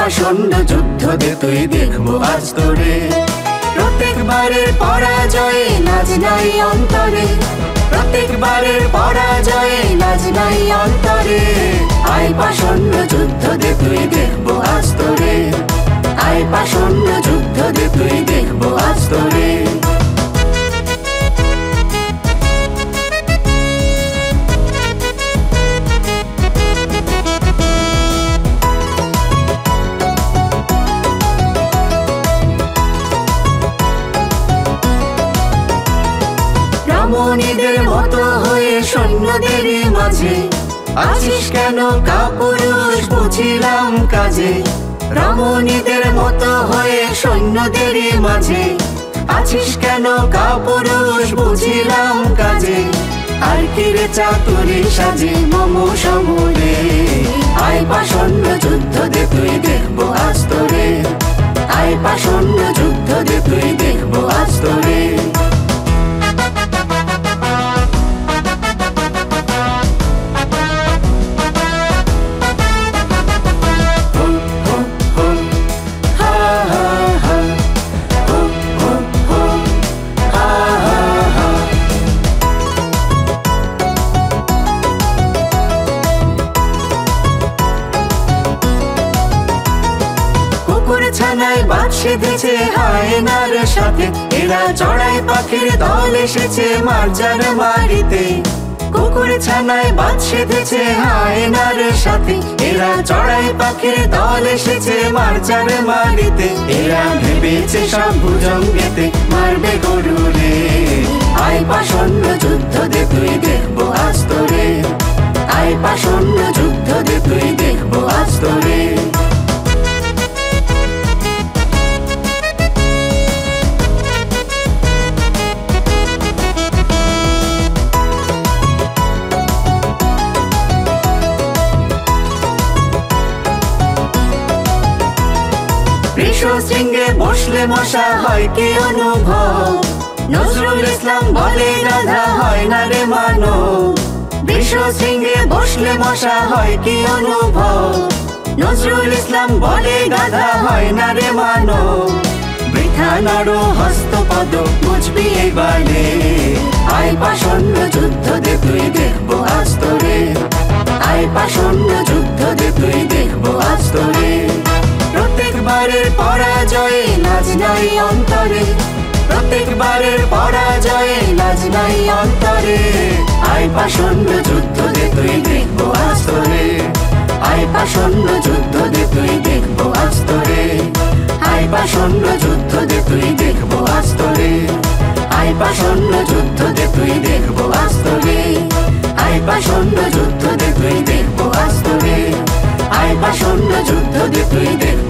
পাষণ্ড যুদ্ধ দে তুই দেখবো আজ তোরে। প্রত্যেকবারের পরাজয়ে লাজ নাই অন্তরে, প্রত্যেকবারের পরাজয়ে লাজ নাই অন্তরে। আয় পাষণ্ড যুদ্ধ দে তুই দেখবো আজ তোরে, আয় পাষণ্ড যুদ্ধ দে তুই দেখবো আজ তোরে। রমণীদের মতো হয়ে সৈন্যদের মাঝে আছিস কেন কাপুরুষ বুঝিলাম কাজে। রমণীদের মতো হয়ে সৈন্যদের মাঝে আছিস কেন কাপুরুষ বুঝিলাম কাজে। আর কিরে চাতুরি সাজে মম সমরে, আয় পাষণ্ড যুদ্ধ দে তুই দেখবো আজ তোরে, আয় পাষণ্ড যুদ্ধ দে তুই দেখবো আজ তোরে। ছানায় বাদ সেধেছে হায়নার সাথে, এরা চড়াই পাখির দল এসেছে মার্জার মারিতে। কুকুর ছানায় বাদ সেধেছে হায়নার সাথে, এরা চড়াই পাখির দল এসেছে মার্জার মারিতে। এরা ভেবেছে সব ভুজঙ্গেতে মারবে গরুরে, আয় পাষণ্ড যুদ্ধ দে তুই দেখবো আজ তোরে, আয় পাষণ্ড যুদ্ধ দে তুই দেখবো আজ তোরে। শৃঙ্গে বসলে মশা হয় কি অনুভব, নজরুল ইসলাম বলে গাধা হয় না রে মানব। বৃষ শৃঙ্গে বসলে মশা হয় কি অনুভব, নজরুল ইসলাম বলে গাধা হয় না রে মানব। বৃথা নর হস্তপদ বুঝবি এবারে, আয় পাষণ্ড যুদ্ধ দে তুই দেখবো আজ তোরে, আয় পাষণ্ড যুদ্ধ দে তুই দেখবো আজ তোরে। প্রত্যেকবারের পরাজয়ে লাজ নাই অন্তরে, প্রত্যেকবারের পরাজয়ে লাজ নাই অন্তরে। আয় পাষণ্ড যুদ্ধ দে তুই দেখবো আজ তোরে, আয় পাষণ্ড যুদ্ধ দে তুই দেখবো আজ তোরে, আয় পাষণ্ড যুদ্ধ দে তুই দেখবো আজ তোরে, আয় পাষণ্ড যুদ্ধ দে তুই দেখবো আজ তোরে, আয় পাষণ্ড যুদ্ধ দে তুই দেখবো আজ তোরে, আয় পাষণ্ড যুদ্ধ দে তুই দেখবো।